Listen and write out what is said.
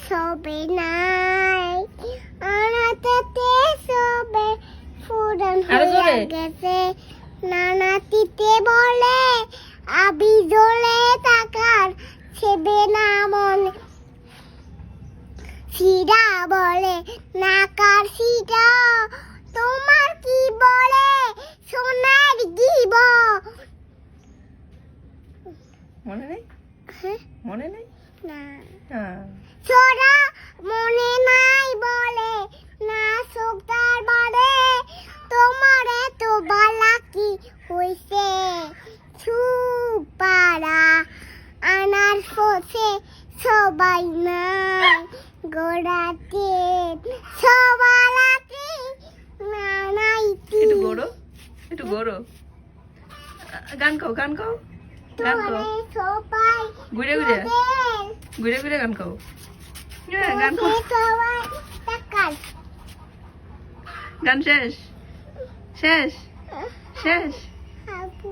সবে নাই আনাতে সবে ফুরন হয়ে গেছে নানাতিতে বলে আবি জলে তাকার ছেবে না মনে সিরা বলে নাকার সিরা তোমার কি বলে সোনার গিব মনে নেই মনে নেই না হ্যাঁ ছোড়া মনে নাই বলে না সোকদার বাড়ে তোমার এত বালা কি হইছে সুপারা আনার পথে সবাই নাই গোড়াতে সবালাতে নানাইতি একটু গড়ো গান গাও গান গাও সবাই ঘুরে ঘুরে গান গাও হ্যাঁ গান গাও সবাই তাকার গান শেষ শেষ শেষ আপু